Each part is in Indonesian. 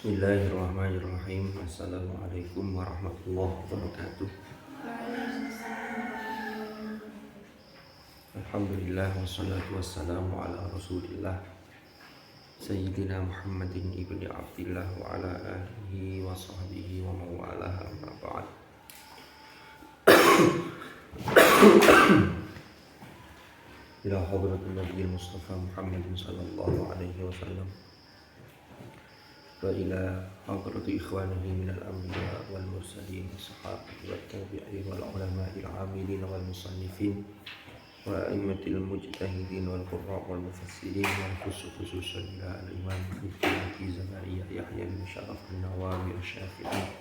Bismillahirrahmanirrahim. Assalamualaikum warahmatullahi wabarakatuh. Alhamdulillah wassalatu wassalamu ala rasulillah Sayyidina Muhammadin ibni Abdillah wa ala alihi wa sahbihi wa mawalah amma ba'd. Ila hadratin Nabi Mustafa Muhammadin sallallahu alaihi wasallam wa ila hadrati ikhwanihi minal anbiya wal mursalin sahabati wat tabi'in wal ulama'il amilin wal musannifin wa a'immatil mujtahidin wal qurra wal mufassirin wal khususan ila al-imam Ibnu Zakaria Yahya bin Syaraf an-Nawawi asy-Syafi'i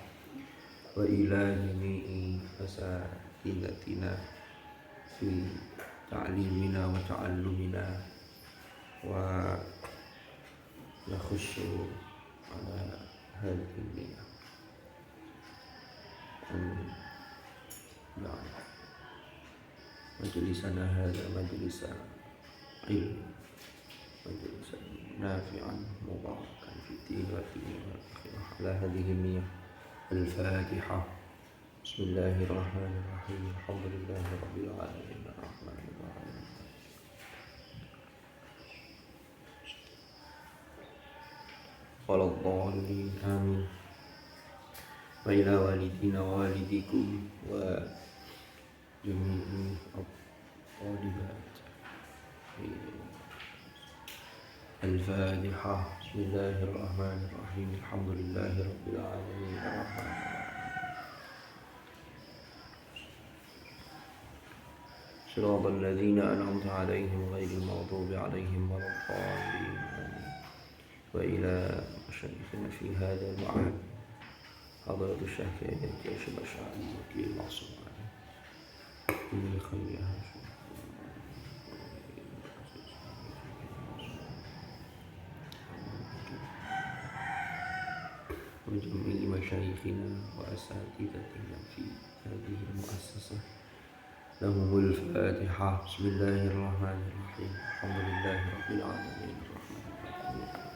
wa ila jami'i asatidatina fi ta'limina wa ta'allumina wa nakhussu ala hadhihi niyah. Nah, majlisana hadha majlisan ilm, majlisan nafi'an mubarakan fi din wa din wa akhirah ala hadhihi niyah. Al-Fatihah. Bismillahirrahmanirrahim. Alhamdulillahi rabbil alamin. Ar-Rahmanir Rahim. Waladhdallin. Amin. Wa ila walidina wa walidikum wa jami'i al-qadibat. Al-Fatihah. Bismillahirrahmanirrahim. Alhamdulillahi rabbil alamin. Ar-Rahmanir Rahim. صراط الذين أنعمت عليهم غير المغضوب عليهم ولا الضالين. وإلى مشايخنا في هذا المعهد حضرة الشيخ الشيخ الأشعري وكيل المعصوم من خيرها وجميع مشايخنا وأساتذتنا في هذه المؤسسة لهم الفاتحة. بسم الله الرحمن الرحيم. الحمد لله رب العالمين الرحمن الرحيم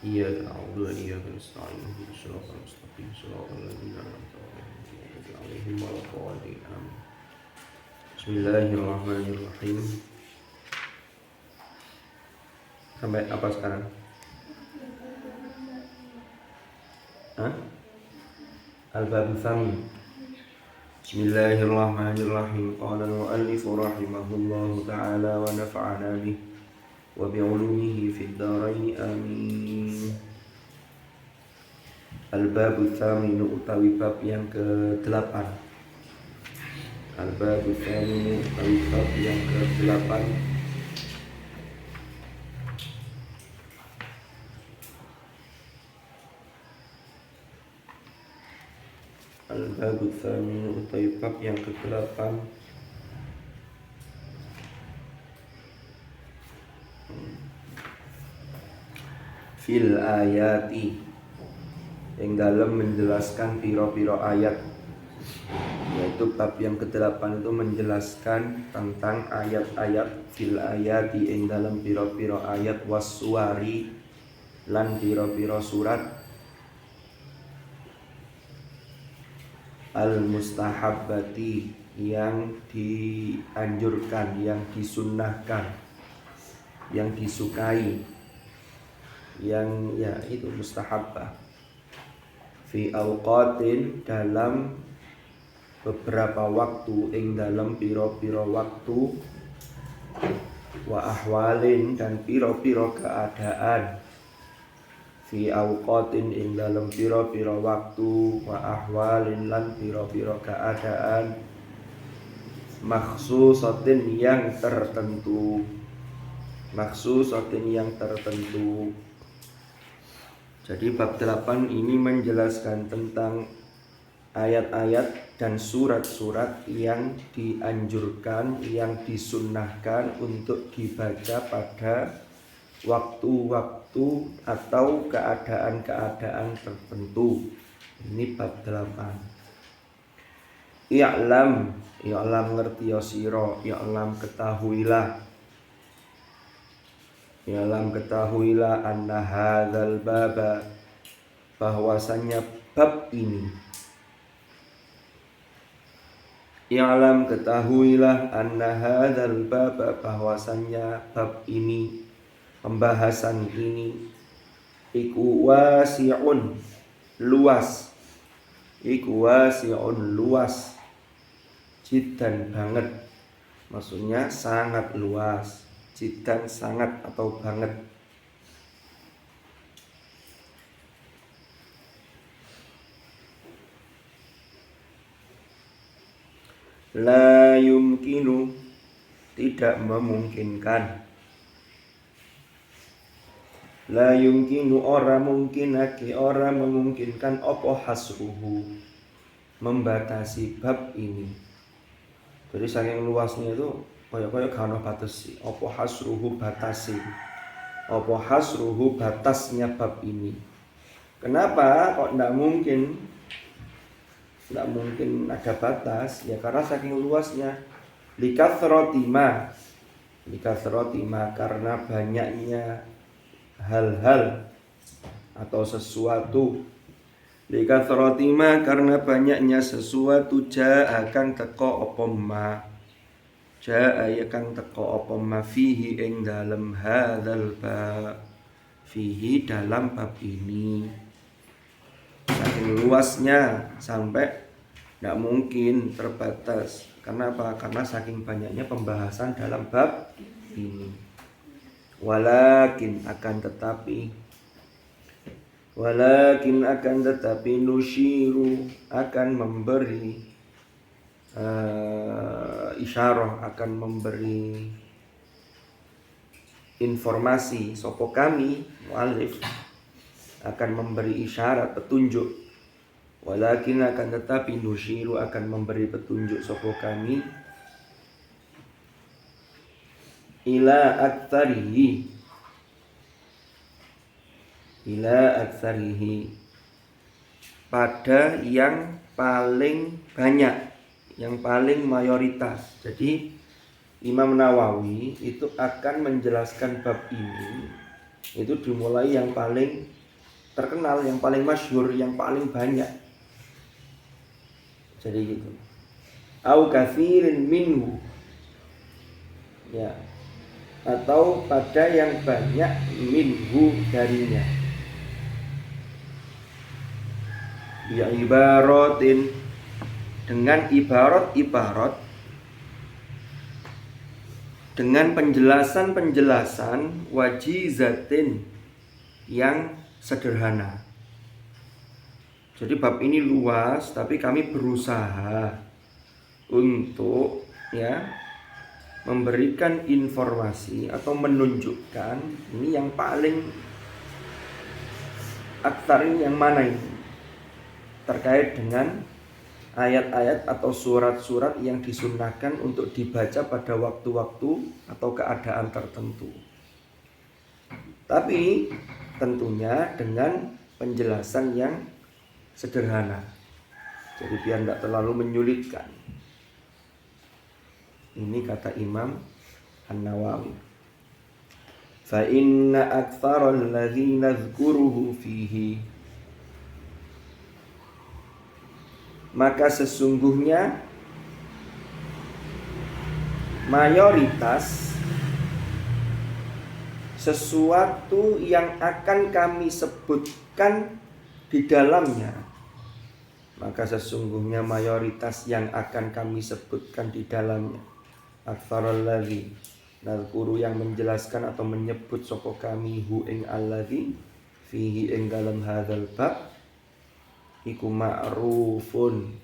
إياك نعبد وإياك نستعين اهدنا الصراط المستقيم صراط الذين أنعمت عليهم غير المغضوب عليهم آمين. بسم الله الرحمن الرحيم. Sampai apa sekarang? Al-Bab Tsani. Bismillahirrahmanirrahim. Qala al-mu'allif rahimahullahu ta'ala wa nafa'ana bih wa bi'ulumihi fid dharain amin. Al-Bab Tsani utawi bab yang ke-8. Al-Bab Tsani utawi bab yang ke-8. Al-Bab Tsani utawi bab yang ke-8. Fil ayati, yang dalam menjelaskan piro-piro ayat, yaitu bab yang ke-8 itu menjelaskan tentang ayat-ayat. Fil ayati, yang dalam piro-piro ayat, wassuari, lan piro-piro surat, al-mustahabbati, yang dianjurkan, yang disunnahkan, yang disukai, yang ya itu mustahabbah. Fi awqatin, dalam beberapa waktu, ing dalam piro-piro waktu, wa ahwalin, dan piro-piro keadaan. Fi awqatin, ing dalam piro-piro waktu, wa ahwalin, lan piro-piro keadaan, makhsusatin, yang tertentu. Makhsusatin, yang tertentu. Jadi bab 8 ini menjelaskan tentang ayat-ayat dan surat-surat yang dianjurkan, yang disunnahkan untuk dibaca pada waktu-waktu atau keadaan-keadaan tertentu. Ini bab 8. I'lam ngerti ya sira, i'lam ketahuilah anna hadzal baba, bahwasannya bab ini. I'lam, ketahuilah, anna hadzal bab, bahwasannya bab ini, pembahasan ini, iku wasi'un, luas, iku wasi'un, luas, jiddan, banget, maksudnya sangat luas, jiddan, sangat atau banget. La yumkinu, tidak memungkinkan. La yumkinu, ora mungkinake, ora memungkinkan apa hasruhu, membatasi bab ini. Jadi saking luasnya itu kaya-kaya gak ono batasi. Apa hasruhu, batasi. Apa hasruhu, batasnya bab ini. Kenapa kok ndak mungkin? Nggak mungkin ada batas, ya karena saking luasnya. Likathrotima, karena banyaknya hal-hal atau sesuatu. Likathrotima, karena banyaknya sesuatu. Ja'a, kang teko apa ma, ja'a, ya kang teko apa ma, fihi ing dalam hadzal bab, fihi, dalam bab ini. Saking luasnya sampai tidak mungkin terbatas. Kenapa? Karena saking banyaknya pembahasan dalam bab ini. Walakin, akan tetapi nusyiru, akan memberi isyarah, akan memberi informasi, sopo kami mu'alif akan memberi isyarat, petunjuk. Walakin, akan tetapi nusyiru, akan memberi petunjuk sopo kami ila aktsarihi, pada yang paling banyak, yang paling mayoritas. Jadi Imam Nawawi itu akan menjelaskan bab ini, itu dimulai yang paling terkenal, yang paling masyhur, yang paling banyak. Jadi gitu. Au katsirin minhu, ya, atau pada yang banyak, minhu, darinya. Ya, ibaratin, dengan ibarat-ibarat, dengan penjelasan-penjelasan, wajizatin, yang sederhana. Jadi bab ini luas, tapi kami berusaha untuk memberikan informasi atau menunjukkan ini yang paling aktsar, ini yang mana ini, terkait dengan ayat-ayat atau surat-surat yang disunnahkan untuk dibaca pada waktu-waktu atau keadaan tertentu. Tapi tentunya dengan penjelasan yang sederhana. Jadi biar tidak terlalu menyulitkan. Ini kata Imam An-Nawawi. Fa inna aktsaral ladzina dzkuruhu fihi, maka sesungguhnya mayoritas sesuatu yang akan kami sebutkan di dalamnya, maka sesungguhnya mayoritas yang akan kami sebutkan di dalamnya, aktsarul ladzi nadzkuru, yang menjelaskan atau menyebut sapa kami hu ing alladzi fihi ing dalam hadzal bab, iku ma'rufun,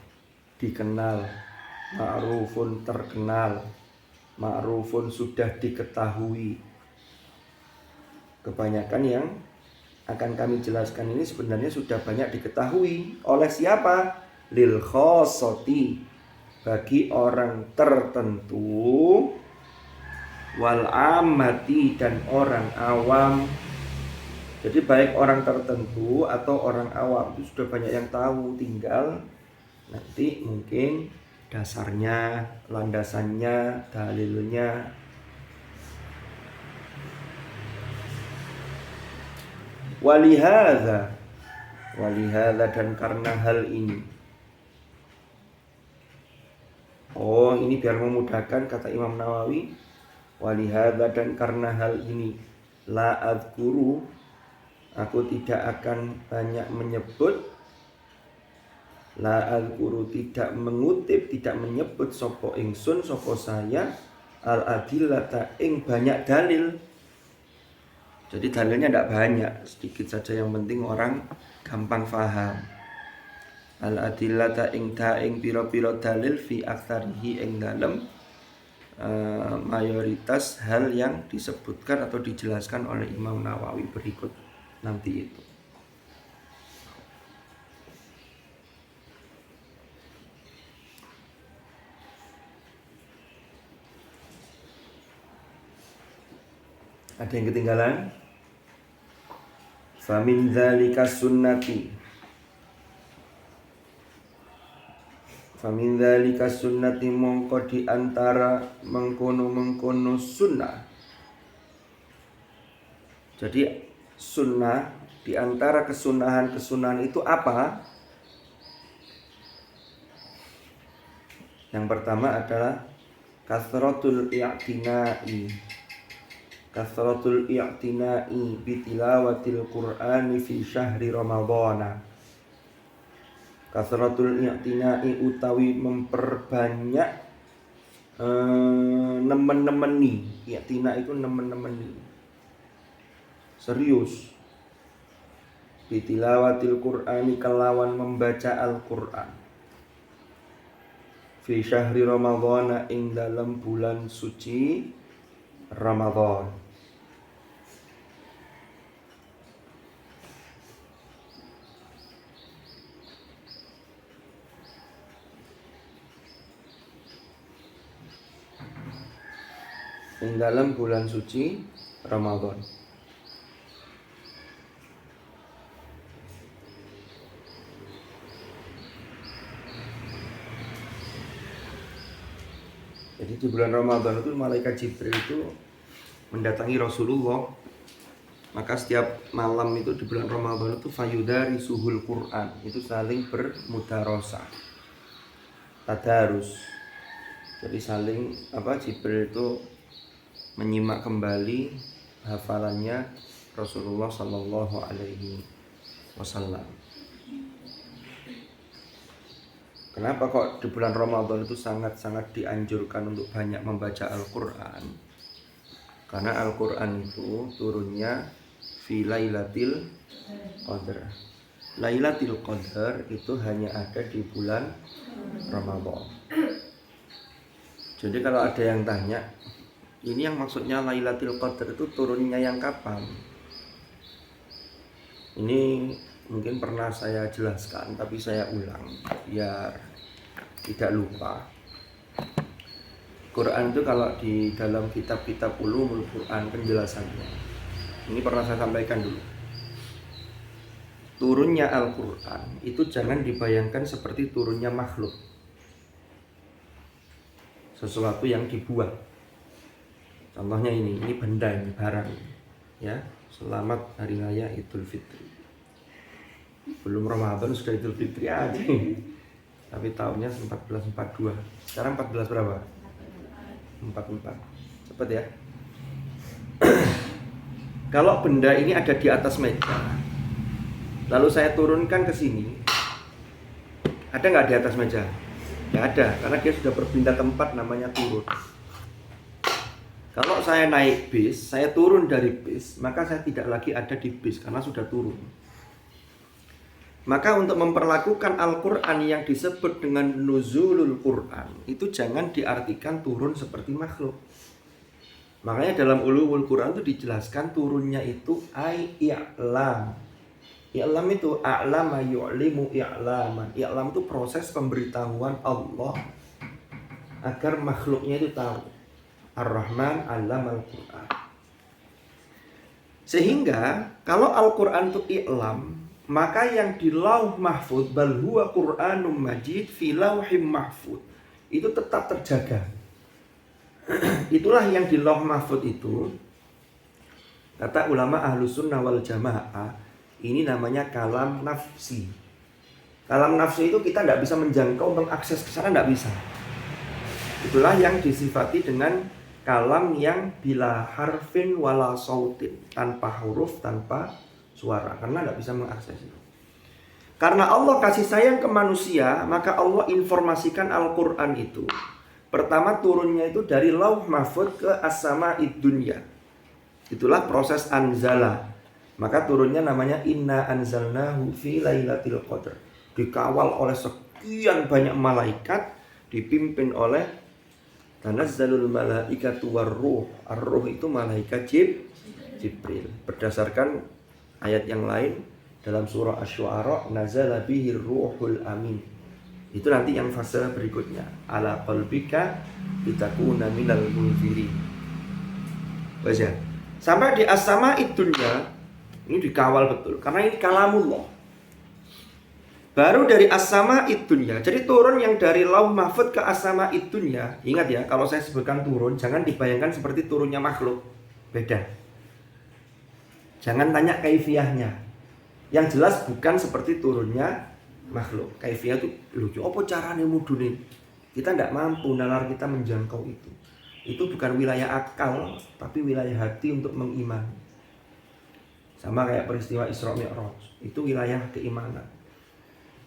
dikenal, ma'rufun, terkenal, ma'rufun, sudah diketahui. Kebanyakan yang akan kami jelaskan ini sebenarnya sudah banyak diketahui oleh siapa? Lil khossati, bagi orang tertentu, wal amati, dan orang awam. Jadi baik orang tertentu atau orang awam itu sudah banyak yang tahu, tinggal nanti mungkin dasarnya, landasannya, dalilnya. Walihadza, Walihada, dan karena hal ini. Oh, ini biar memudahkan, kata Imam Nawawi. Walihada, dan karena hal ini. La adzkuru, aku tidak akan banyak menyebut. La adzkuru, tidak mengutip, tidak menyebut sopo ingsun, sopo saya. Al-adillata, ing banyak dalil. Jadi dalilnya tidak banyak, sedikit saja, yang penting orang gampang faham. Al-adillata ing piro-piro dalil fi aktsarihi ing dalem mayoritas hal yang disebutkan atau dijelaskan oleh Imam Nawawi berikut nanti itu. Ada yang ketinggalan? Famin dzalika sunnati. Famin dzalika sunnati, mongko di antara mengkono sunnah. Jadi sunnah, di antara kesunahan itu apa? Yang pertama adalah kasratul i'tina'i. Kasratul i'tina'i bitilawatil Qur'ani fi syahri Ramadhana. Kasratul i'tina'i utawi memperbanyak nemen-nemeni. I'tina itu nemen-nemeni, serius. Bitilawatil Qur'ani, kelawan membaca Al-Qur'an. Fi syahri Ramadhana, ing dalam bulan suci Ramadhan. Ing dalam bulan suci Ramadan. Jadi di bulan Ramadan itu malaikat Jibril itu mendatangi Rasulullah. Maka setiap malam itu di bulan Ramadan itu fayudari suhul Quran, itu saling bermudarosah, tadarus. Jadi saling Jibril itu menyimak kembali hafalannya Rasulullah Sallallahu Alaihi Wasallam. Kenapa kok di bulan Ramadan itu sangat-sangat dianjurkan untuk banyak membaca Al-Quran? Karena Al-Quran itu turunnya fi Lailatul Qadar. Lailatul Qadar itu hanya ada di bulan Ramadan. Jadi kalau ada yang tanya, ini yang maksudnya Lailatul Qadar itu turunnya yang kapan? Ini mungkin pernah saya jelaskan, tapi saya ulang biar tidak lupa. Quran itu kalau di dalam kitab-kitab ulumul Quran penjelasannya, ini pernah saya sampaikan dulu. Turunnya Al-Quran itu jangan dibayangkan seperti turunnya makhluk, sesuatu yang dibuat. Contohnya ini benda, ini barang, ya. Selamat Hari Raya Idul Fitri. Belum Ramadan sudah Idul Fitri aja. Tapi tahunnya 1442. Sekarang 14 berapa? 44. Cepat ya. Kalau benda ini ada di atas meja, lalu saya turunkan ke sini, ada nggak di atas meja? Nggak ada, karena dia sudah berpindah tempat, namanya turun. Kalau saya naik bis, saya turun dari bis, maka saya tidak lagi ada di bis karena sudah turun. Maka untuk memperlakukan Al-Quran yang disebut dengan nuzulul Quran, itu jangan diartikan turun seperti makhluk. Makanya dalam ulumul Quran itu dijelaskan turunnya itu i'lam. I'lam itu a'lama yu'limu i'laman. I'lam itu proses pemberitahuan Allah agar makhluknya itu tahu. Ar-Rahman 'allamal Qur'an. Sehingga kalau Al-Quran itu i'lam, maka yang di lauh mahfud, bal huwa Qur'anum majid fi lauhim mahfud, itu tetap terjaga. Itulah yang di lauh mahfud itu, kata ulama Ahlus Sunnah wal Jamaah, Ini namanya kalam nafsi. Kalam nafsi itu kita tidak bisa menjangkau, mengakses ke sana, tidak bisa. Itulah yang disifati dengan kalam yang bila harfin wala sautin, tanpa huruf, tanpa suara, karena tidak bisa mengakses itu. Karena Allah kasih sayang ke manusia, maka Allah informasikan Al-Quran itu. Pertama turunnya itu dari Lauh Mahfudz ke As-Sama'id Dunya. Itulah proses anzala. Maka turunnya namanya Inna anzalnahu fi lailatul qadr. Dikawal oleh sekian banyak malaikat, dipimpin oleh tanazzalul malaikatu warruh. Ar-ruh itu malaikat Jibril. Berdasarkan ayat yang lain dalam surah Asy-Syu'ara, nazala bihir ruhul amin. Itu nanti yang fase berikutnya. Ala qalbika litakuna minal munzirin. Baca. Sampai di As-Sama'id Dunya, ini dikawal betul karena ini kalamullah. Baru dari As-Sama'id Dunya. Jadi turun yang dari Lauh Mahfudz ke As-Sama'id Dunya. Ingat ya, kalau saya sebutkan turun, jangan dibayangkan seperti turunnya makhluk. Beda. Jangan tanya kaifiyahnya. Yang jelas bukan seperti turunnya makhluk. Kaifiyah itu lucu. Apa caranya mudunin? Kita tidak mampu, nalar kita menjangkau itu. Itu bukan wilayah akal, tapi wilayah hati untuk mengimani. Sama kayak peristiwa Isra Mi'raj. Itu wilayah keimanan.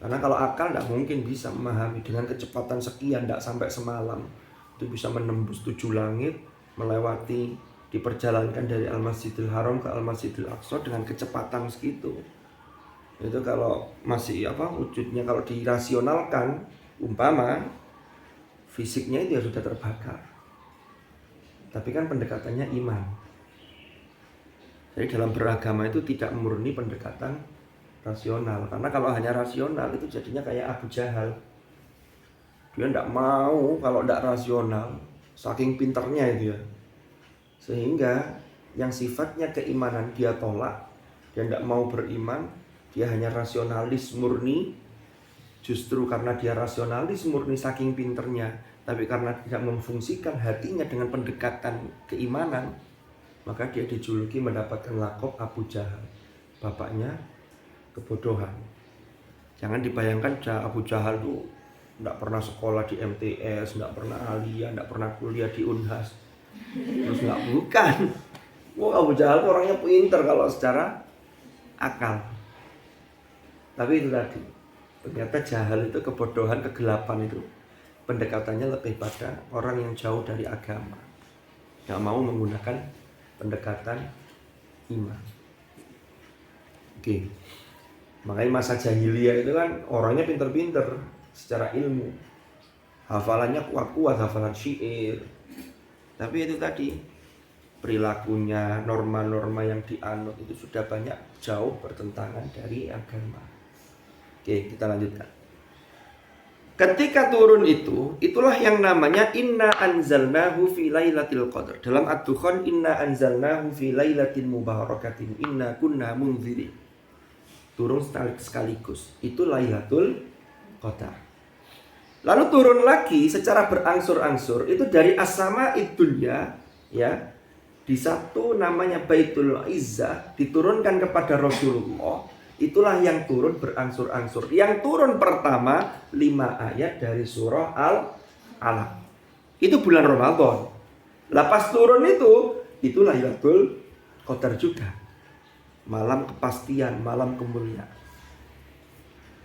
Karena kalau akal tidak mungkin bisa memahami dengan kecepatan sekian, tidak sampai semalam. Itu bisa menembus 7 langit, melewati, diperjalankan dari Al-Masjidil Haram ke Al-Masjidil Aqsa dengan kecepatan segitu. Itu kalau masih wujudnya kalau dirasionalkan, umpama fisiknya itu ya sudah terbakar. Tapi kan pendekatannya iman. Jadi dalam beragama itu tidak murni pendekatan rasional. Karena kalau hanya rasional itu jadinya kayak Abu Jahal. Dia tidak mau kalau tidak rasional, saking pinternya itu ya. Sehingga yang sifatnya keimanan dia tolak, dia tidak mau beriman. Dia hanya rasionalis murni. Justru karena dia rasionalis murni saking pinternya, tapi karena tidak memfungsikan hatinya dengan pendekatan keimanan, maka dia dijuluki mendapatkan lakop Abu Jahal. Bapaknya kebodohan. Jangan dibayangkan Abu Jahal itu tidak pernah sekolah di MTS, tidak pernah aliyah, tidak pernah kuliah di Unhas. Terus bukan. Abu Jahal itu orangnya pinter kalau secara akal. Tapi itu tadi, ternyata jahal itu kebodohan, kegelapan itu pendekatannya lebih pada orang yang jauh dari agama, nggak mau menggunakan pendekatan iman. Oke. Makanya masa jahiliyah itu kan orangnya pinter-pinter secara ilmu, hafalannya kuat-kuat, hafalan syair. Tapi itu tadi, perilakunya, norma-norma yang dianut itu sudah banyak jauh bertentangan dari agama. Oke, kita lanjutkan. Ketika turun itu, itulah yang namanya Inna anzalnahu fi lailatul qadr. Dalam Ad-Dukhan, Inna anzalnahu fi lailatin mubarakatin inna kunna munzirin. Turun sekaligus. Itu Lailatul Qadar. Lalu turun lagi secara berangsur-angsur itu dari As-Sama'id Dunya, ya. Di satu namanya Baitul Izzah diturunkan kepada Rasulullah. Itulah yang turun berangsur-angsur. Yang turun pertama 5 ayat dari surah Al-Alaq. Itu bulan Ramadan. Lepas turun itu Lailatul Qadar juga. Malam kepastian, malam kemuliaan.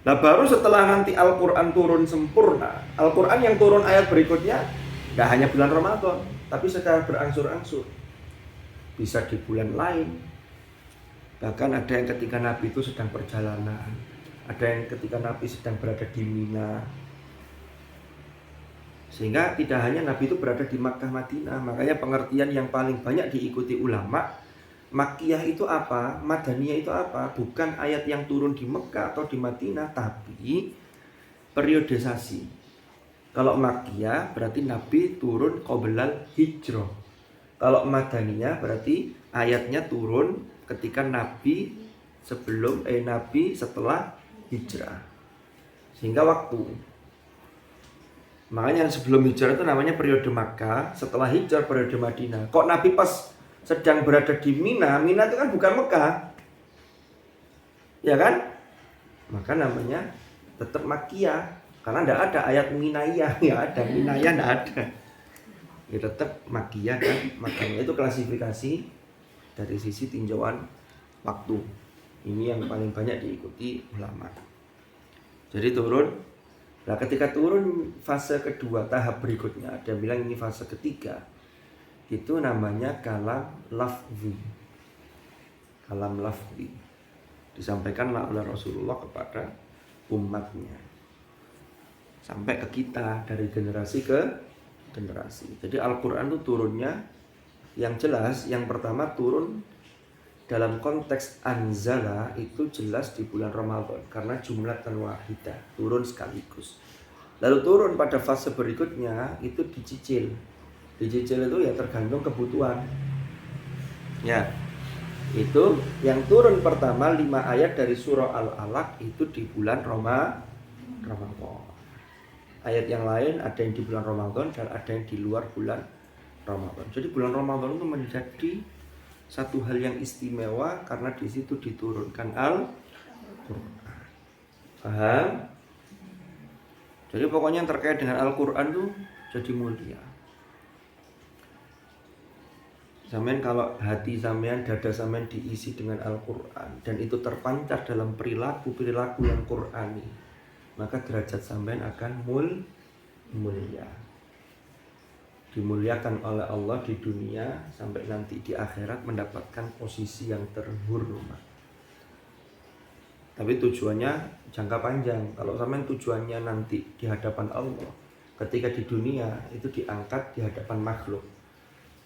Nah baru setelah nanti Al-Quran turun sempurna, Al-Quran yang turun ayat berikutnya tidak hanya bulan Ramadan, tapi secara berangsur-angsur. Bisa di bulan lain. Bahkan ada yang ketika Nabi itu sedang perjalanan, ada yang ketika Nabi sedang berada di Mina. Sehingga tidak hanya Nabi itu berada di Makkah Madinah. Makanya pengertian yang paling banyak diikuti ulama, Makkiyah itu apa, Madaniyah itu apa, bukan ayat yang turun di Mekah atau di Madinah, tapi periodisasi. Kalau Makkiyah berarti Nabi turun qoblal hijrah. Kalau Madaniyah berarti ayatnya turun ketika Nabi setelah hijrah. Sehingga waktu. Makanya sebelum hijrah itu namanya periode Makkah, setelah hijrah periode Madinah. Kok Nabi pas sedang berada di Mina, Mina itu kan bukan Mekah. ya kan? Maka namanya tetap Makkiyah, karena tidak ada ayat minayah, ya ada minayah tidak ada. Ya tetap Makkiyah kan, makanya itu klasifikasi dari sisi tinjauan waktu. Ini yang paling banyak diikuti ulama. Jadi turun. Nah ketika turun fase kedua, tahap berikutnya, ada yang bilang ini fase ketiga, itu namanya kalam lafzi. Kalam lafzi disampaikanlah oleh Rasulullah kepada umatnya, sampai ke kita, dari generasi ke generasi. Jadi Al-Quran itu turunnya yang jelas, yang pertama turun dalam konteks anzala itu jelas di bulan Ramadan, karena jumlatan wahidah, turun sekaligus. Lalu turun pada fase berikutnya itu dicicil. Dicicil itu ya tergantung kebutuhan. Ya, itu yang turun pertama 5 ayat dari surah Al-Alaq itu di bulan Ramadan. Ayat yang lain ada yang di bulan Ramadan dan ada yang di luar bulan Ramadan. Jadi bulan Ramadan itu menjadi satu hal yang istimewa karena di situ diturunkan Al-Quran. Paham? Jadi pokoknya yang terkait dengan Al-Quran itu jadi mulia. Sampean kalau hati sampean, dada sampean diisi dengan Al-Quran dan itu terpancar dalam perilaku yang Qurani, maka derajat sampean akan mulia. Dimuliakan oleh Allah di dunia sampai nanti di akhirat mendapatkan posisi yang terhormat. Tapi tujuannya jangka panjang. Kalau sampean tujuannya nanti di hadapan Allah, ketika di dunia itu diangkat di hadapan makhluk.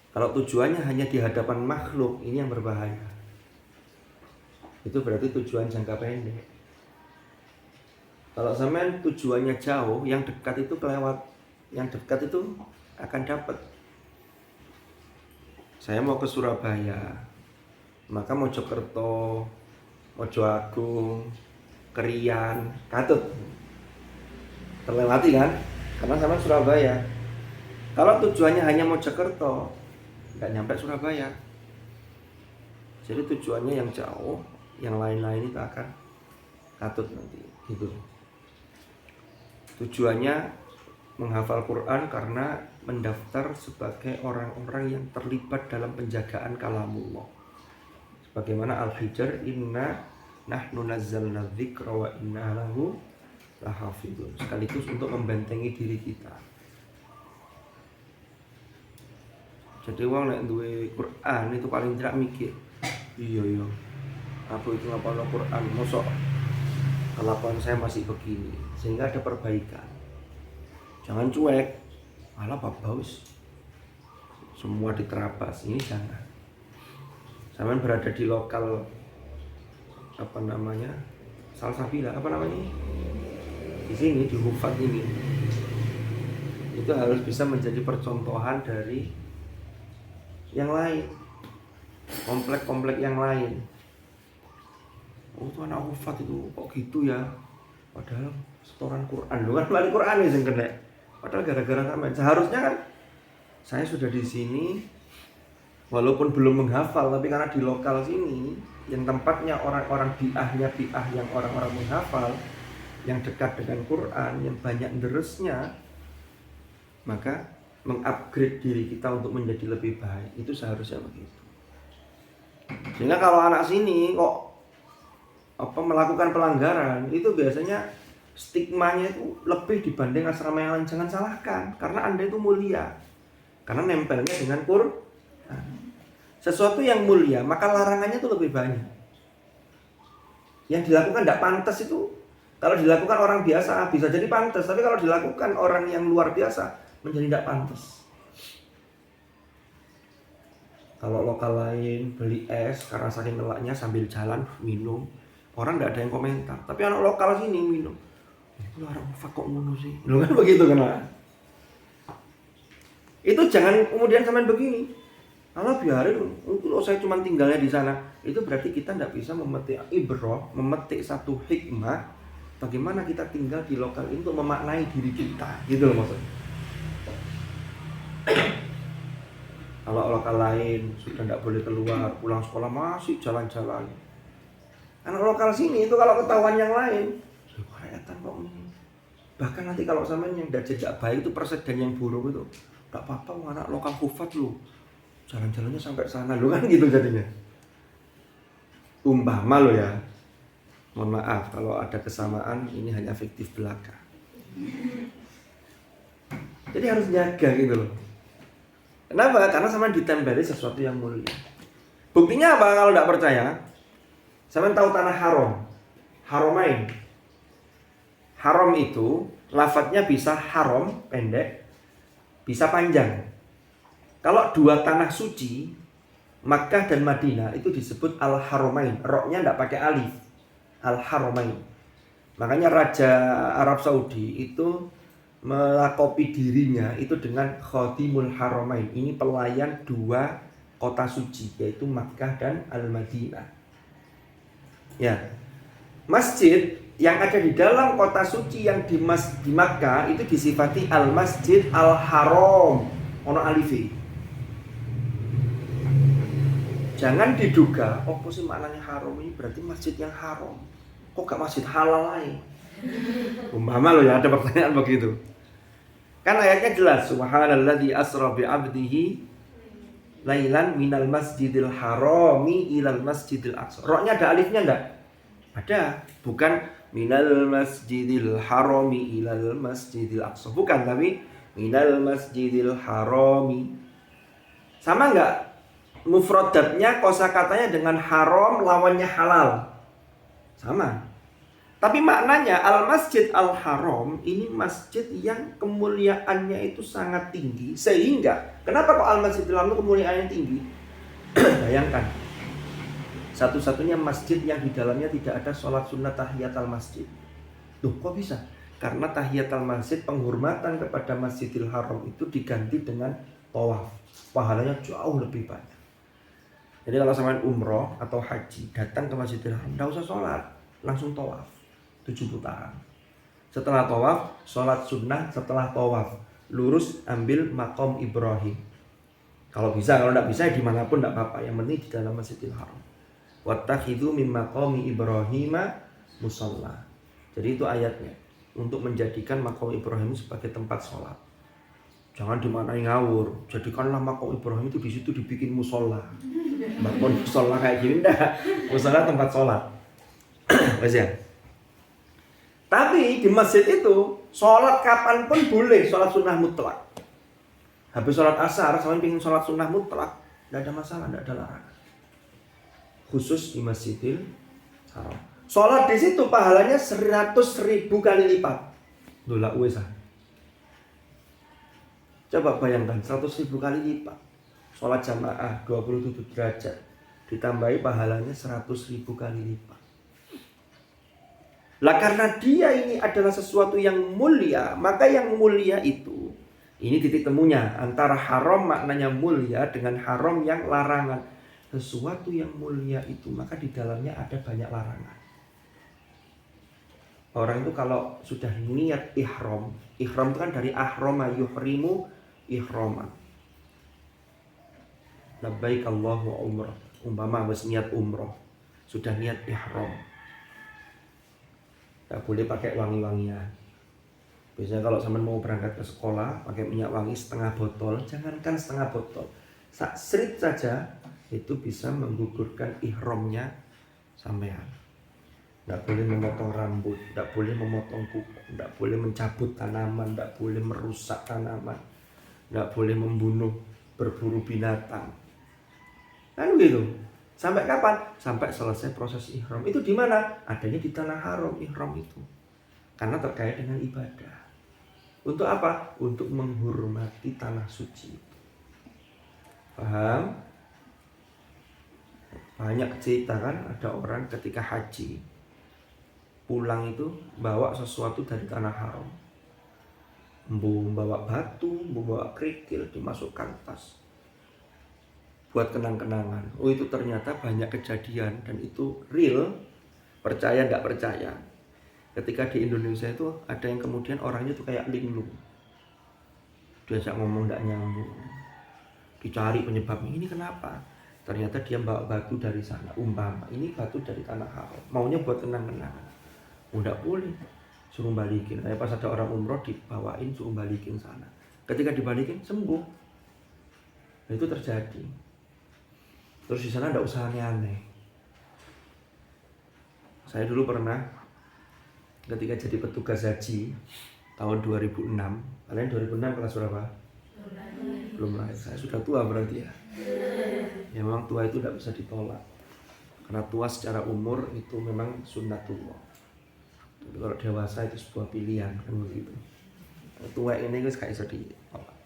Kalau tujuannya hanya di hadapan makhluk, ini yang berbahaya. Itu berarti tujuan jangka pendek. Kalau sampean tujuannya jauh, yang dekat itu kelewat. Yang dekat itu akan dapat. Saya mau ke Surabaya, maka Mojokerto, Mojoagung, Krian, Katut terlewati kan? Karena sama Surabaya. Kalau tujuannya hanya Mojokerto, nggak nyampe Surabaya. Jadi tujuannya yang jauh, yang lain-lain itu akan katut nanti, gitu. Tujuannya menghafal Quran karena mendaftar sebagai orang-orang yang terlibat dalam penjagaan kalamullah. Sebagaimana Al-Hijr, inna nahnu nazzalna dzikra wa inna lahu lahafidun. Sekaligus untuk membentengi diri kita. Jadi wong nek duwe Quran itu paling tidak mikir, iya aku itu ngapal Quran, mosok kelakuan saya masih begini, sehingga ada perbaikan. Jangan cuek, malah bagus semua diterabas, ini jangan. Sampean berada di lokal Salsabila, di sini, di Hufat ini, itu harus bisa menjadi percontohan dari yang lain, komplek-komplek yang lain. Oh itu anak Hufat itu kok gitu ya, padahal setoran Quran, lu kan balik Quran ya sing kena. Padahal gara-gara sampean. Seharusnya kan saya sudah di sini walaupun belum menghafal, tapi karena di lokal sini yang tempatnya orang-orang biah yang orang-orang menghafal, yang dekat dengan Quran, yang banyak derasnya, maka mengupgrade diri kita untuk menjadi lebih baik. Itu seharusnya begitu. Sehingga kalau anak sini kok melakukan pelanggaran, itu biasanya stigmanya itu lebih dibanding asrama yang lain. Jangan salahkan, karena Anda itu mulia, karena nempelnya dengan Quran. Sesuatu yang mulia, maka larangannya itu lebih banyak. Yang dilakukan tidak pantas itu, kalau dilakukan orang biasa bisa jadi pantas, tapi kalau dilakukan orang yang luar biasa menjadi tidak pantas. Kalau lokal lain beli es karena saking ngelaknya sambil jalan minum, orang tidak ada yang komentar. Tapi anak lokal sini minum, itu orang Hufat kok ngono sih, lu kan begitu kan? Itu jangan kemudian sampean begini. Kalau biarin, kalau saya cuma tinggalnya di sana, itu berarti kita tidak bisa memetik ibrah, memetik satu hikmah. Bagaimana kita tinggal di lokal ini untuk memaknai diri kita, gitu loh maksudnya. Kalau lokal lain sudah tidak boleh keluar, pulang sekolah masih jalan-jalan. Anak lokal sini itu kalau ketahuan yang lain, kok kok ini. Bahkan nanti kalau sampean yang tidak baik itu persediaan yang buruk itu, enggak apa-apa anak lokal kufat lu. Jalan-jalannya sampai sana lu kan gitu jadinya. Umpama lo ya. Mohon maaf kalau ada kesamaan, ini hanya fiktif belaka. Jadi harus jaga gitu loh. Kenapa? Karena sama ditempeli sesuatu yang mulia. Buktinya apa kalau tidak percaya? Sama tahu tanah haram, Haromain. Haram itu lafadznya bisa haram pendek, bisa panjang. Kalau dua tanah suci, Makkah dan Madinah itu disebut al-Haromain. Roknya tidak pakai alif, al-Haromain. Makanya Raja Arab Saudi itu melakopi dirinya itu dengan Khodimul Haromain. Ini pelayan dua kota suci, yaitu Makkah dan Al-Madinah. Ya, masjid yang ada di dalam kota suci yang di Makkah itu disifati Al-Masjid Al-Haram. Ono alifi. Jangan diduga, apa sih maknanya haram ini berarti masjid yang haram. Kok gak masjid halal lain? Umpama lo ya ada pertanyaan begitu. Kan ayatnya jelas, subhanalladzi asra bi 'abdihi lailan minal masjidil harami ilal masjidil aqsa. Roknya ada alifnya enggak? Ada, bukan minal masjidil harami ilal masjidil aqsa. Bukan, tapi minal masjidil harami. Sama enggak? Mufradatnya kosakatanya dengan haram lawannya halal. Sama. Tapi maknanya al-masjid al-haram ini masjid yang kemuliaannya itu sangat tinggi. Sehingga, kenapa kok al-masjid al-haram itu kemuliaannya tinggi? Bayangkan, satu-satunya masjid yang di dalamnya tidak ada sholat sunnah tahiyatul masjid. Loh kok bisa? Karena tahiyatul masjid, penghormatan kepada masjidil haram itu diganti dengan tawaf. Pahalanya jauh lebih banyak. Jadi kalau sampean umroh atau haji datang ke Masjidil Haram, tidak usah sholat, langsung tawaf 7 putaran. Setelah tawaf, sholat sunnah. Setelah tawaf, lurus ambil makom Ibrahim. Kalau bisa, kalau tidak bisa dimanapun tidak apa-apa. Yang penting di dalam Masjidil Haram. Wattakhidhu min maqami Ibrahim musalla. Jadi itu ayatnya untuk menjadikan makom Ibrahim sebagai tempat sholat. Jangan dimaknai ngawur. Jadikanlah makom Ibrahim itu di situ dibikin musola. Bangun musola kayak gini enggak. Musola tempat sholat. Wes ya. Tapi di masjid itu sholat kapanpun boleh, sholat sunnah mutlak. Habis sholat asar, sampai pengen sholat sunnah mutlak, enggak ada masalah, enggak ada larangan. Khusus di Masjidil Haram. Sholat di situ pahalanya 100.000 kali lipat. Dola USA. Coba bayangkan 100.000 kali lipat. Sholat jamaah 27 derajat ditambahi pahalanya 100.000 kali lipat. Lah karena dia ini adalah sesuatu yang mulia, maka yang mulia itu, ini titik temunya antara haram maknanya mulia dengan haram yang larangan. Sesuatu yang mulia itu maka di dalamnya ada banyak larangan. Orang itu kalau sudah niat ihram itu kan dari ahrama yuhrimu ihraman. Labbaik Allahu umrah. Umpama wis niat umroh, sudah niat ihram. Enggak boleh pakai wangi-wangian. Biasanya kalau sampean mau berangkat ke sekolah pakai minyak wangi setengah botol, jangankan setengah botol. Sak srit saja itu bisa menggugurkan ihramnya sampean. Enggak boleh memotong rambut, enggak boleh memotong kuku, enggak boleh mencabut tanaman, enggak boleh merusak tanaman, enggak boleh membunuh, berburu binatang. Kan gitu. Sampai kapan? Sampai selesai proses ihram. Itu di mana? Adanya di tanah haram ihram itu. Karena terkait dengan ibadah. Untuk apa? Untuk menghormati tanah suci. Paham? Banyak cerita kan, ada orang ketika haji pulang itu bawa sesuatu dari tanah haram. Membawa batu, membawa kerikil, dimasukkan tas buat kenang-kenangan. Oh itu ternyata banyak kejadian dan itu real, percaya nggak percaya. Ketika di Indonesia itu ada yang kemudian orangnya tuh kayak linglung, diajak ngomong nggak nyambung, dicari penyebabnya ini kenapa. Ternyata dia bawa batu dari sana, umpama ini batu dari tanah haram, maunya buat kenang-kenangan. Udah boleh, suruh balikin. Kayak pas ada orang umroh dibawain, suruh balikin sana. Ketika dibalikin sembuh. Nah, itu terjadi. Terus di sana ada usaha aneh. Saya dulu pernah ketika jadi petugas haji tahun 2006. Kalian 2006 kelas berapa? Belum lahir. Saya sudah tua berarti ya. Ya memang tua itu tidak bisa ditolak. Karena tua secara umur itu memang sunnatullah. Tapi kalau dewasa itu sebuah pilihan kan begitu. Tua ini guys gak bisa ditolak.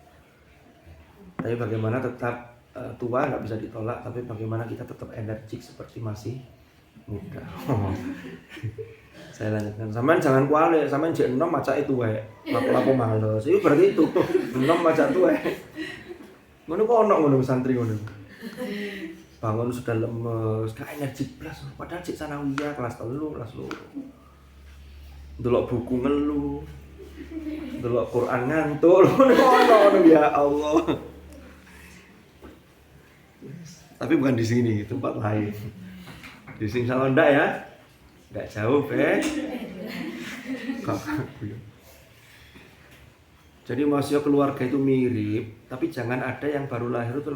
Tapi bagaimana tetap tua nggak bisa ditolak, tapi bagaimana kita tetap energik seperti masih muda. Saya lanjutkan. Sampean jangan kuali, sampean jek enom maca itu wae. Lapo-lapo males. Itu berarti itu enom maca itu wae. Ngono kok ono ngono santri ngono. Bangun sudah lemes, gak energik blas. Padahal cek sanawiyah kelas 3, kelas 2. Delok buku ngeluh. Delok Quran ngantuk. Ngono ya Allah. Tapi bukan di sini, tempat lain. Di sini sama ndak ya? Ndak jauh, Jadi maksudnya keluarga itu mirip, tapi jangan ada yang baru lahir itu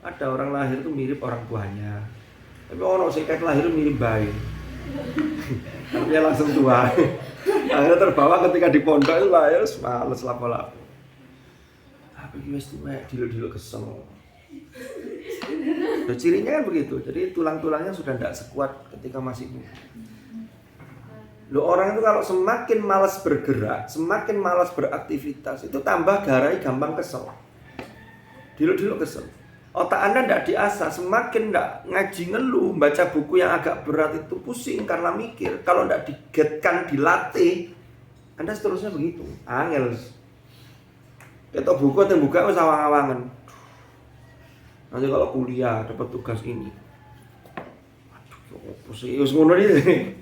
ada orang lahir itu mirip orang tuanya. Tapi orang sing lahir mirip bayi. Artinya langsung tua. Akhirnya terbawa ketika di pondok itu lahir males lapo-lapo. Tapi wis tuwek diluk-diluk kesel. Nah, cirinya kan begitu. Jadi tulang-tulangnya sudah tidak sekuat ketika masih muda. Loh, orang itu kalau semakin malas bergerak, semakin malas beraktivitas, itu tambah garai gampang kesel. Diluk-diluk kesel. Otak Anda tidak diasah, semakin tidak ngaji ngeluh, baca buku yang agak berat itu pusing karena mikir. Kalau tidak digetkan, dilatih, Anda seterusnya begitu. Angel. Kita buku yang buka wis awang-awangan. Nanti kalau kuliah dapat tugas ini, aduh, pusing, ngono ini.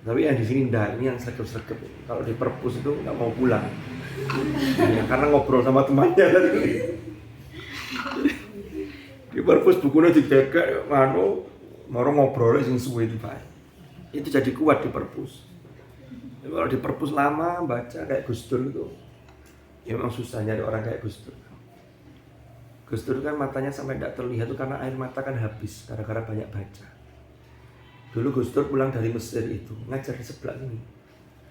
Tapi yang di sini ndak, ini yang sregep-sregep. Kalau di perpus itu nggak mau pulang, ya, karena ngobrol sama temannya. Di perpus bukunya dijaga, mau ngobrol sing suwe itu jadi kuat di perpus. Kalau di perpus lama baca kayak Gus Dur itu, ya memang susah nyari orang kayak Gus Dur. Gus Dur kan matanya sampai tidak terlihat itu karena air mata kan habis gara-gara banyak baca. Dulu Gus Dur pulang dari Mesir itu ngajar di sebelah ini.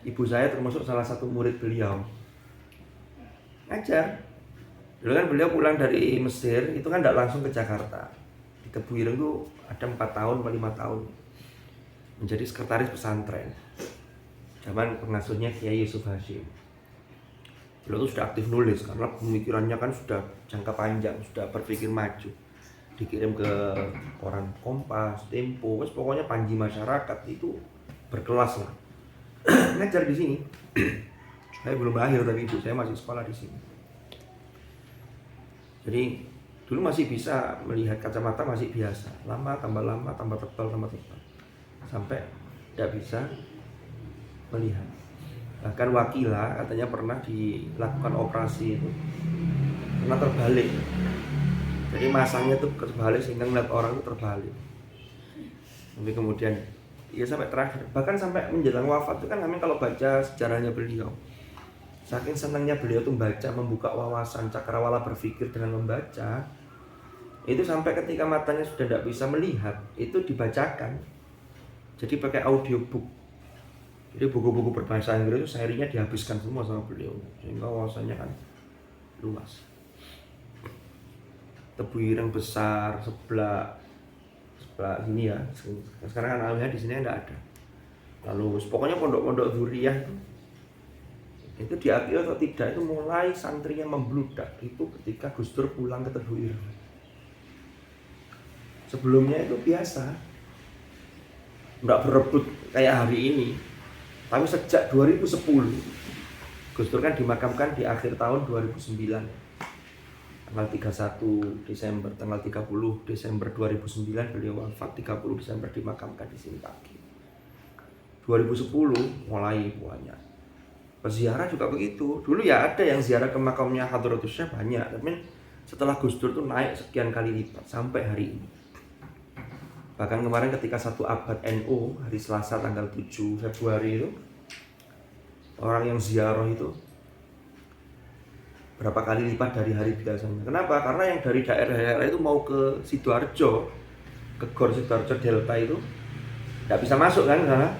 Ibu saya termasuk salah satu murid beliau. Ngajar. Dulu kan beliau pulang dari Mesir itu kan tidak langsung ke Jakarta. Di Tebu Ireng itu ada 4 tahun atau 5 tahun menjadi sekretaris pesantren. Zaman pengasuhnya Kiai Yusuf Hashim. Beliau itu sudah aktif nulis karena pemikirannya kan sudah jangka panjang, sudah berpikir maju. Dikirim ke koran Kompas, Tempo, pokoknya panji masyarakat itu berkelas lah. Ngajar di sini. Saya belum lahir tapi ibu saya masih sekolah di sini. Jadi dulu masih bisa melihat kacamata masih biasa, lama tambah tebal, sampai tidak bisa melihat. Bahkan Wakila katanya pernah dilakukan operasi itu karena terbalik. Jadi masangnya tuh terbalik sehingga ngeliat orang itu terbalik. Tapi kemudian ya sampai terakhir, bahkan sampai menjelang wafat itu kan kami kalau baca sejarahnya beliau, saking senangnya beliau tuh baca, membuka wawasan, cakrawala berpikir dengan membaca, itu sampai ketika matanya sudah tidak bisa melihat, itu dibacakan. Jadi pakai audiobook. Jadi buku-buku berbahasa Inggris itu serinya dihabiskan semua sama beliau, sehingga wawasannya kan luas. Tebu Ireng besar sebelah sini ya. Sekarang kan alhamdulillah di sini enggak ada. Lalu pokoknya pondok-pondok dzuriyah itu diakui atau tidak itu mulai santrinya membludak itu ketika Gus Dur pulang ke Tebu Ireng. Sebelumnya itu biasa, enggak berebut kayak hari ini. Tapi sejak 2010 Gus Dur kan dimakamkan di akhir tahun 2009, tanggal 31 Desember, tanggal 30 Desember 2009 beliau wafat, 30 Desember dimakamkan di sini pagi. 2010 mulai banyak. Peziarah juga begitu. Dulu ya ada yang ziarah ke makamnya Hadratus Syekh banyak, tapi setelah Gus Dur tuh naik sekian kali lipat sampai hari ini. Bahkan kemarin ketika 1 abad NU hari Selasa tanggal 7 Februari itu, orang yang ziarah itu berapa kali lipat dari hari biasanya. Kenapa? Karena yang dari daerah-daerah itu mau ke Sidoarjo, ke Gor Sidoarjo Delta itu nggak bisa masuk kan, karena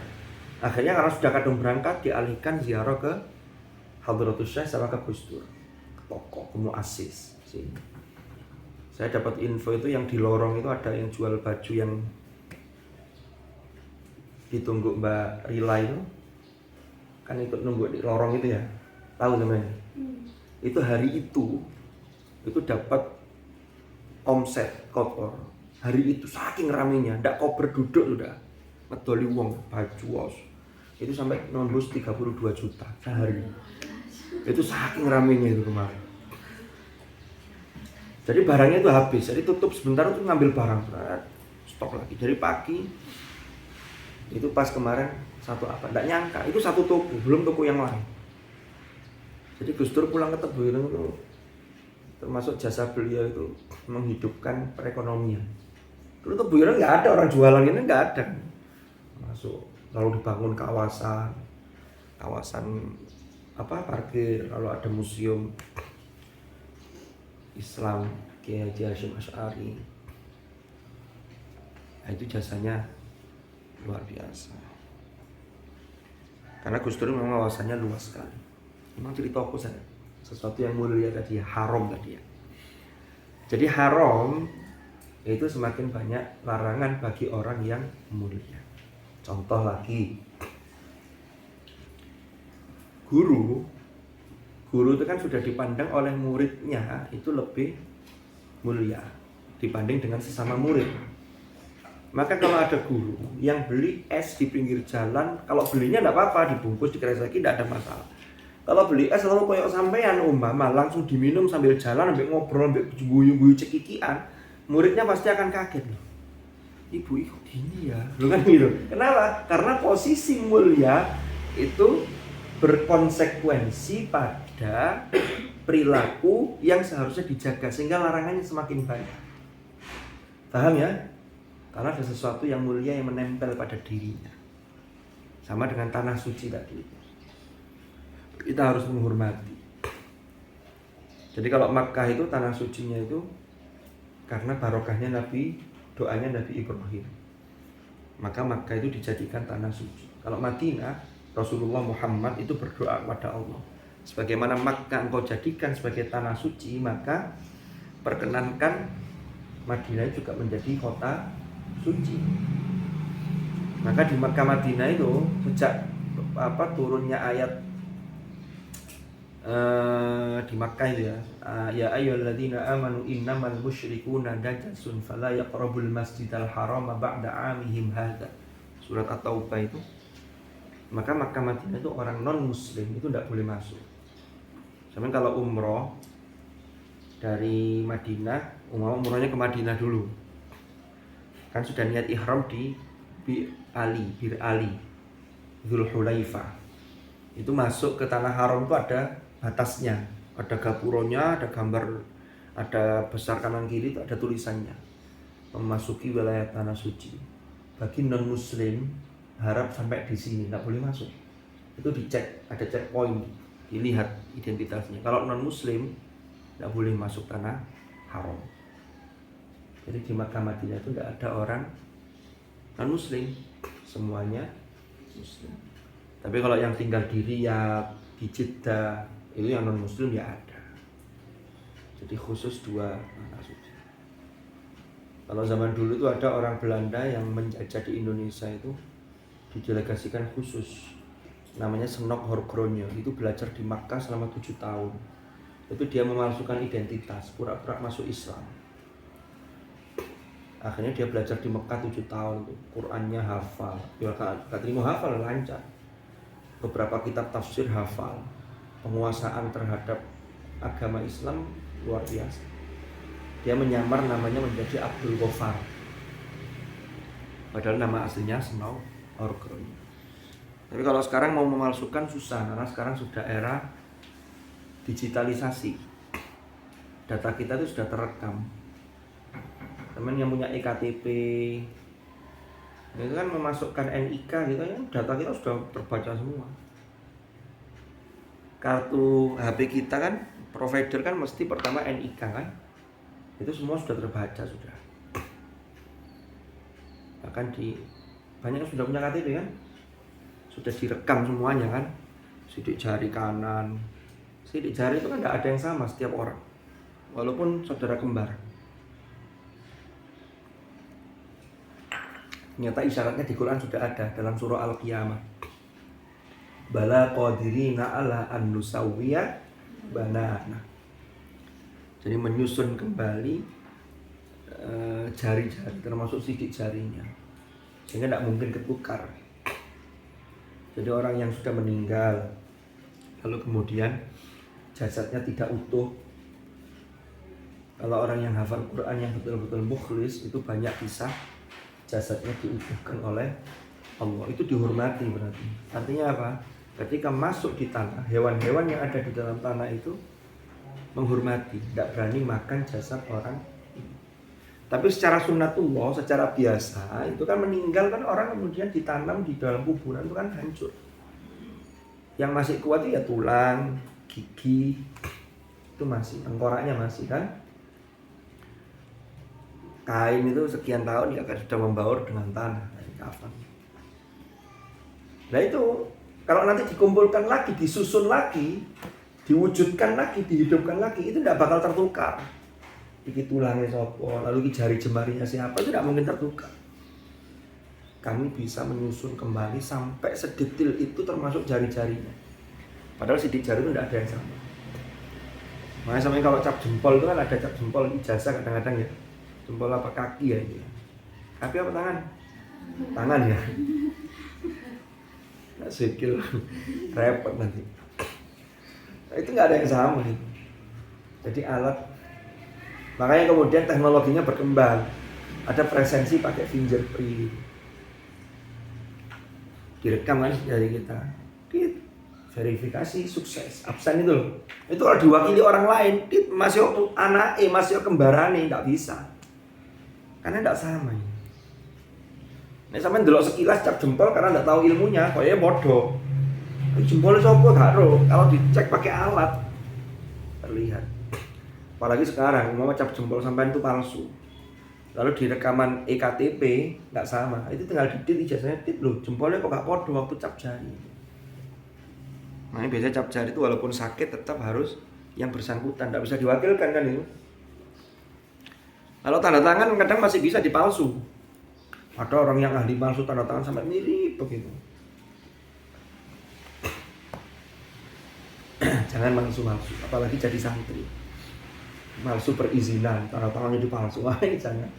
akhirnya karena sudah kadung berangkat dialihkan ziarah ke Hadratus Syekh sama ke Gus Dur, ke toko, ke muassis sini. Saya dapat info itu yang di lorong itu ada yang jual baju yang ditunggu Mbak Rila itu, kan ikut nunggu di lorong itu ya, tahu teman? Itu hari itu dapat omset koper hari itu saking ramenya, ndak koper duduk udah ngedoli wong baju os itu sampai nembus 32 juta sehari. Itu saking ramenya itu kemarin. Jadi barangnya itu habis, jadi tutup sebentar untuk ngambil barang, stok lagi dari pagi. Itu pas kemarin 1 apa, nggak nyangka itu 1 toko, belum toko yang lain. Jadi Gus Dur pulang ke Tebuireng itu termasuk jasa beliau itu menghidupkan perekonomian. Dulu Tebuireng nggak ada orang jualan ini, nggak ada. Masuk lalu dibangun kawasan apa parkir, lalu ada museum Islam Kiai Haji Hasyim Asy'ari. Nah, itu jasanya luar biasa. Karena Gus Dur memang wawasannya luas sekali. Memang cerita aku saya sesuatu yang mulia tadi ya, haram tadi ya. Jadi haram itu semakin banyak larangan bagi orang yang mulia. Contoh lagi, guru itu kan sudah dipandang oleh muridnya itu lebih mulia dibanding dengan sesama murid. Maka kalau ada guru yang beli es di pinggir jalan, kalau belinya tidak apa-apa, dibungkus, dikereseki, tidak ada masalah. Kalau beli es lalu koyok sampean umpama langsung diminum sambil jalan, sambil ngobrol, sambil guyu-guyu cekikian, muridnya pasti akan kaget loh. Ibu kok gini ya, lu kan gitu. Kenapa? Karena posisi mulia itu berkonsekuensi pada perilaku yang seharusnya dijaga, sehingga larangannya semakin banyak. Paham ya? Karena ada sesuatu yang mulia yang menempel pada dirinya. Sama dengan tanah suci tadi. Kita harus menghormati. Jadi kalau Makkah itu tanah sucinya itu karena barokahnya Nabi, doanya Nabi Ibrahim. Maka Makkah itu dijadikan tanah suci. Kalau Madinah, Rasulullah Muhammad itu berdoa kepada Allah, sebagaimana Makkah engkau jadikan sebagai tanah suci, maka perkenankan Madinah juga menjadi kota suci. Maka di Makkah Madinah itu sejak turunnya ayat di Makkah itu ya, ya ayyuhalladzina amanu innamal musyrikuuna najasun fala yaqrabul masjidal harama ba'da 'amihim hadza. Surat At-Taubah itu. Maka Makkah Madinah itu orang non muslim itu tidak boleh masuk. Cuman kalau umroh dari Madinah, umrohnya ke Madinah dulu, kan sudah niat ihram di Bir Ali, Dzul Hulaifah. Itu masuk ke tanah haram itu ada batasnya, ada gapuronya, ada gambar, ada besar kanan kiri itu ada tulisannya, memasuki wilayah tanah suci. Bagi non muslim harap sampai di sini, nggak boleh masuk. Itu dicek, ada checkpoint, dilihat identitasnya. Kalau non muslim nggak boleh masuk tanah haram. Jadi di Makkah Madinah itu nggak ada orang non muslim, semuanya muslim. Tapi kalau yang tinggal di Riyadh, di Jeddah, itu yang non muslim ya ada. Jadi khusus 2 tanah suci. Kalau zaman dulu itu ada orang Belanda yang menjajah di Indonesia itu didelegasikan khusus, namanya Senok Horgronje. Itu belajar di Makkah selama 7 tahun. Itu dia memalsukan identitas, pura-pura masuk Islam. Akhirnya dia belajar di Mekah 7 tahun tuh. Qurannya hafal, ya gak terima hafal, lancar. Beberapa kitab tafsir hafal. Penguasaan terhadap agama Islam luar biasa. Dia menyamar namanya menjadi Abdul Ghaffar, padahal nama aslinya Senok Horgronje. Tapi kalau sekarang mau memalsukan susah, karena sekarang sudah era digitalisasi data kita itu sudah terekam. Teman yang punya EKTP itu kan memasukkan NIK gitu ya, data kita sudah terbaca semua. Kartu HP kita kan, provider kan mesti pertama NIK kan, itu semua sudah terbaca sudah. Bahkan banyak yang sudah punya KTP kan, sudah direkam semuanya kan, sidik jari kanan, sidik jari itu kan tidak ada yang sama setiap orang, walaupun saudara kembar. Ternyata isyaratnya di Quran sudah ada dalam surah Al-Qiyamah. Bala qadirina ala an nusawwiya banana. Jadi menyusun kembali jari-jari termasuk sidik jarinya, sehingga tidak mungkin ketukar. Jadi orang yang sudah meninggal lalu kemudian jasadnya tidak utuh, kalau orang yang hafal Quran yang betul-betul mukhlis itu banyak kisah jasadnya diutuhkan oleh Allah, itu dihormati berarti. Artinya apa? Ketika masuk di tanah, hewan-hewan yang ada di dalam tanah itu menghormati, tidak berani makan jasad orang. Tapi secara sunnatullah, secara biasa itu kan meninggal kan orang kemudian ditanam di dalam kuburan itu kan hancur. Yang masih kuat itu ya tulang, gigi, itu masih, tengkoraknya masih kan. Kain itu sekian tahun ya kan sudah membaur dengan tanah, kafan. Nah itu kalau nanti dikumpulkan lagi, disusun lagi, diwujudkan lagi, dihidupkan lagi, itu tidak bakal tertukar. Iki tulangnya sopo, lalu iki jari jemarinya siapa, itu tidak mungkin tertukar. Kami bisa menyusun kembali sampai sedetil itu termasuk jari-jarinya. Padahal sidik jari itu tidak ada yang sama. Makanya sampai kalau cap jempol itu kan ada cap jempol ijazah kadang-kadang ya. Jempol apa kaki ya ini. Kaki apa tangan? Tangan ya. Nah, sikil repot nanti. Nah, itu nggak ada yang sama itu. Jadi alat, makanya kemudian teknologinya berkembang. Ada presensi pakai fingerprint. Direkam kan dari kita. Verifikasi sukses. Absen itu loh. Itu kalau diwakili orang lain, masih anak masih kembarane nggak bisa. Karena tidak sama ini. Nek sampean ndelok sekilas cap jempol karena tidak tahu ilmunya, kayaknya bodoh. Jempolnya sapa gak ro, kalau dicek pakai alat terlihat. Apalagi sekarang mau cap jempol sampean itu palsu. Lalu di rekaman EKTP nggak sama. Itu tinggal didit ijazahnya tit loh, jempolnya kok gak podo waktu cap jari. Makanya biasanya cap jari itu walaupun sakit tetap harus yang bersangkutan, tidak bisa diwakilkan kan itu. Kalau tanda tangan kadang masih bisa dipalsu. Ada orang yang ahli palsu tanda tangan sampai mirip begitu. Jangan malsu-malsu, apalagi jadi santri. Malsu perizinan, tanda tangannya dipalsu. Wah, ini jangan.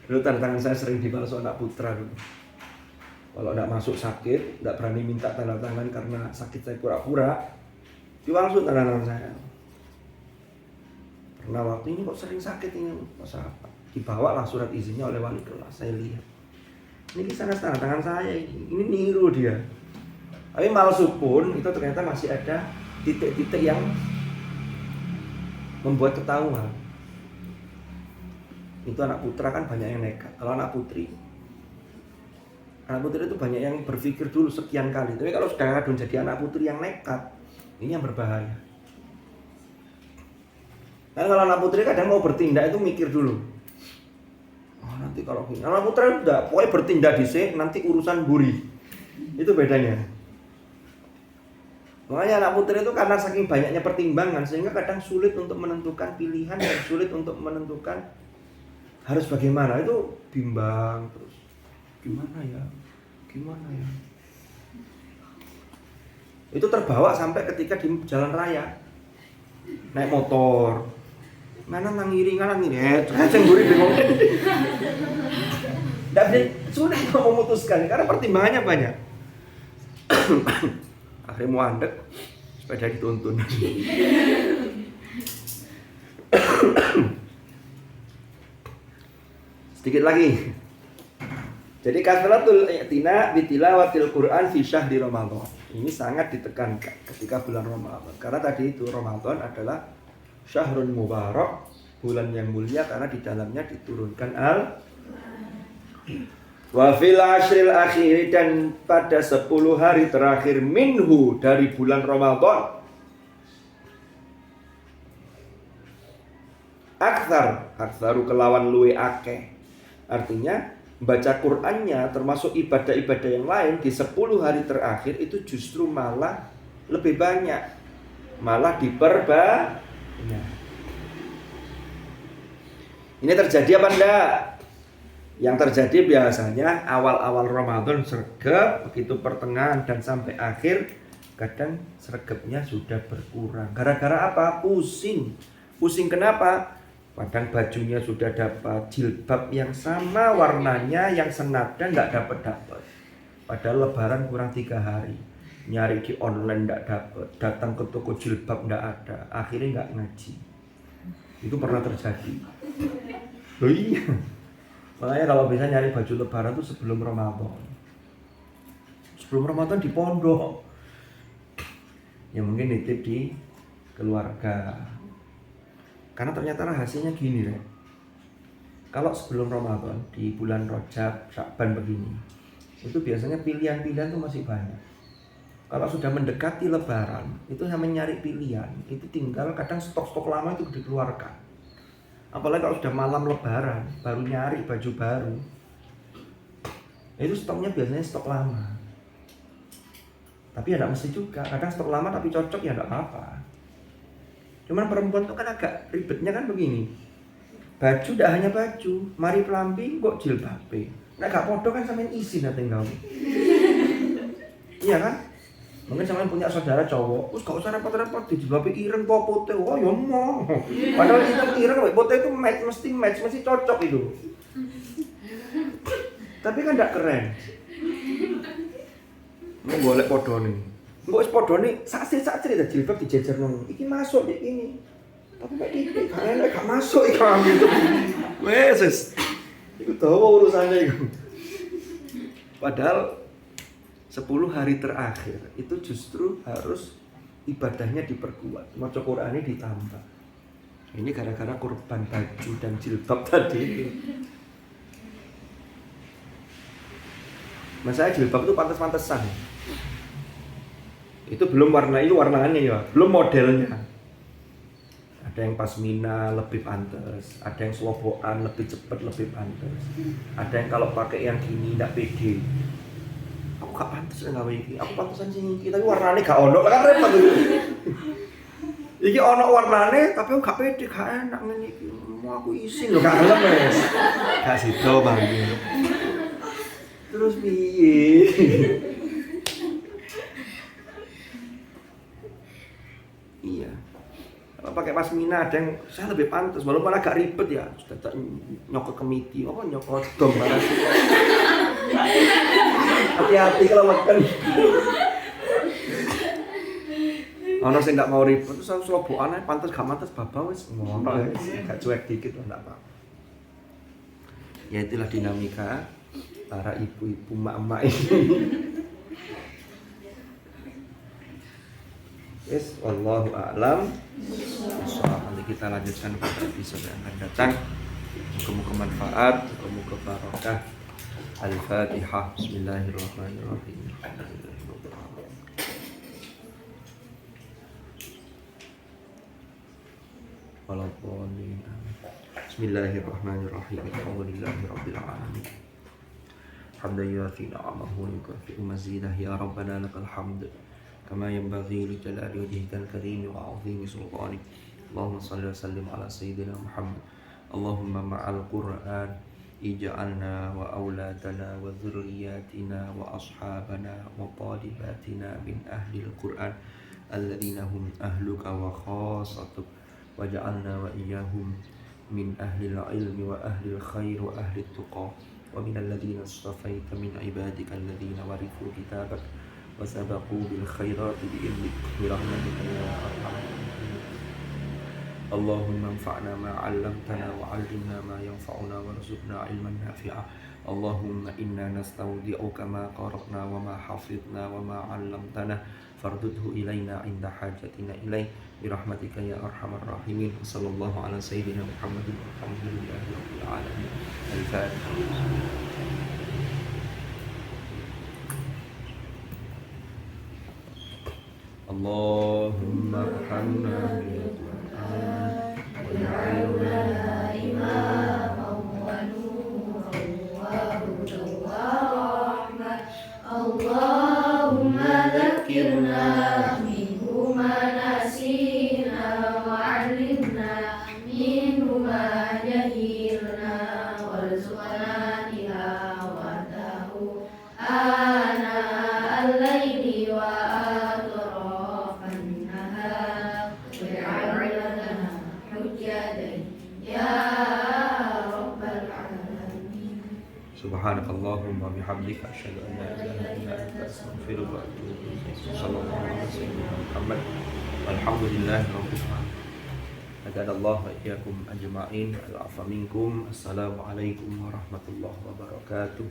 Dulu tanda tangan saya sering dipalsu anak putra dulu. Kalau tidak masuk sakit, tidak berani minta tanda tangan karena sakit saya pura-pura, dipalsu tanda tangan saya. Karena waktu ini kok sering sakit ini, masa apa? Dibawalah surat izinnya oleh wali kelas, saya lihat. Ini kisah tanda tangan saya ini niru dia. Tapi malsu pun itu ternyata masih ada titik-titik yang membuat ketahuan. Itu anak putra kan banyak yang nekat. Kalau anak putri itu banyak yang berpikir dulu sekian kali. Tapi kalau sudah kadung jadi anak putri yang nekat, ini yang berbahaya. Karena kalau anak putri kadang mau bertindak itu mikir dulu. Oh, nanti kalau anak putra itu enggak, pokoknya bertindak dhisik, nanti urusan buri. Itu bedanya. Makanya anak putri itu karena saking banyaknya pertimbangan sehingga kadang sulit untuk menentukan pilihan dan sulit untuk menentukan harus bagaimana. Itu bimbang terus. Gimana ya? Itu terbawa sampai ketika di jalan raya. Naik motor. Mana nang ngiri, sing mburi bingung. Ndak sulit untuk memutuskan karena pertimbangannya banyak. Akhirnya muandek, sepeda dituntun. Sedikit lagi. Jadi kasratul i'tina bi tilawatil Qur'an fi syahri Ramadan. Ini sangat ditekankan ketika bulan Ramadan. Karena tadi itu Ramadan adalah Syahrun mubarak, bulan yang mulia karena di dalamnya diturunkan wa fil ashril akhir, dan pada 10 hari terakhir minhu, dari bulan Ramadan, aktsaru kelawan luwe akeh. Artinya baca Qur'annya termasuk ibadah-ibadah yang lain di 10 hari terakhir itu justru malah lebih banyak, malah diperbanyak. Ini terjadi apa enggak? Yang terjadi biasanya awal-awal Ramadan sregep, begitu pertengahan dan sampai akhir kadang sregepnya sudah berkurang. Gara-gara apa? Pusing. Pusing kenapa? Padahal bajunya sudah dapat, jilbab yang sama warnanya, yang senada nggak dapat. Padahal lebaran kurang 3 hari, nyari di online nggak dapat, datang ke toko jilbab nggak ada, akhirnya nggak ngaji. Itu pernah terjadi. Oh iya, makanya kalau bisa nyari baju lebaran tuh sebelum Ramadan. Sebelum Ramadan di pondok, ya mungkin nitip di keluarga. Karena ternyata rahasianya gini deh. Kalau sebelum Ramadan di bulan Rajab, Sya'ban begini, itu biasanya pilihan-pilihan tuh masih banyak. Kalau sudah mendekati Lebaran, itu hanya nyari pilihan, itu tinggal kadang stok-stok lama itu dikeluarkan. Apalagi kalau sudah malam Lebaran, baru nyari baju baru, itu stoknya biasanya stok lama. Tapi ya tidak mesti juga, kadang stok lama tapi cocok ya tidak apa-apa. Cuman perempuan itu kan agak ribetnya kan begini. Baju tidak hanya baju, mari pelampi kok jilbabe. Nek gak podo kan sampean isi nanti kamu. Iya kan? Mungkin sampean punya saudara cowok, gak usah repot-repot di jilbabe ireng kok putih. Oh ya mau. Padahal itu ireng putih itu match, mesti cocok itu. Tapi kan tidak keren. Mau golek podo nih. Mbok wis padha nih sak cerita jilbab dijejer nang iki masuk nek ini. Tapi nek iki gak masuk iki kami. Wes. Iku dawa urusane iku. Padahal 10 hari terakhir itu justru harus ibadahnya diperkuat, maca Qur'ane ditambah. Ini gara-gara kurban baju dan jilbab tadi. Masalah jilbab itu pantas-pantesan. Itu belum warnanya ya, belum modelnya. Ada yang pasmina lebih pantas, ada yang slobokan lebih cepat lebih pantas. Ada yang kalau pakai yang gini tidak pede. Aku gak pantas nggak iki, aku pantasan sing iki, tapi warnanya gak ono, kan repot itu. Iki ono warnanya, tapi aku gak pede, gak enak ngene iki. Mau aku isin lho, gak gelem wes. Gak sido Bang. Terus piye? Iya. Kalau pakai pasmina ada yang saya lebih pantas, walaupun agak ribet ya. Sudah tak nyokot kemiti, nyokot dom barang. Hati-hati kalau makan. Ono sing enggak mau ribet terus aku slobokan ae pantas gak pantas babah wis ngono wis agak cuek dikit enggak apa. Ya itulah dinamika para ibu-ibu mak-mak ini. Yes, wallahu a'lam. Nanti kita lanjutkan pada episode yang akan datang. Semoga manfaat, semoga barokah. Al-Fatihah. Bismillahirrahmanirrahim. Bismillahirrahmanirrahim. Alhamdulillahirabbil alamin. Hamdan yuafi ni'amahu wa yukafi mazidah ya rabbana lakal hamd. كما ينبغي لجلال وجهك الكريم وعظيم سلطانك اللهم صل وسلم على سيدنا محمد اللهم مع القرآن اجعلنا وأولادنا وذرياتنا وأصحابنا وطالباتنا من أهل القرآن الذين هم أهلك وخاصتك واجعلنا وإياهم من أهل العلم وأهل الخير وأهل التقى ومن الذين اصطفيت من عبادك الذين ورثوا كتابك وسبقوا بالخيرات بإذنك برحمتك يا أرحم الراحمين اللهم انفعنا ما علمتنا وعلمنا ما ينفعنا وارزقنا علما نافعا اللهم إنا نستودعك ما قرأنا وما حفظنا وما علمتنا فاردده إلينا عند حاجتنا إليه برحمتك يا أرحم الراحمين. صلى الله على سيدنا محمد والحمد لله رب العالمين. الفاتحة. اللهم ارحمنا بالقرآن واجعلنا إماما ونورا وهدى ورحمة. اللهم ذكرنا منه ما نسينا وعلمنا منه ما جهلنا وارزقنا تلاوته آناء الليل وأطراف النهار واجعل لنا حجة يا رب العالمين. سبحانك اللهم وبحمدك أشهد أن لا إله إلا أنت أستغفرك وأتوب إليك. صلى الله على سيدنا محمد والحمد لله رب العالمين. أجعل الله وإياكم أجمعين. العفو منكم. السلام عليكم ورحمة الله وبركاته.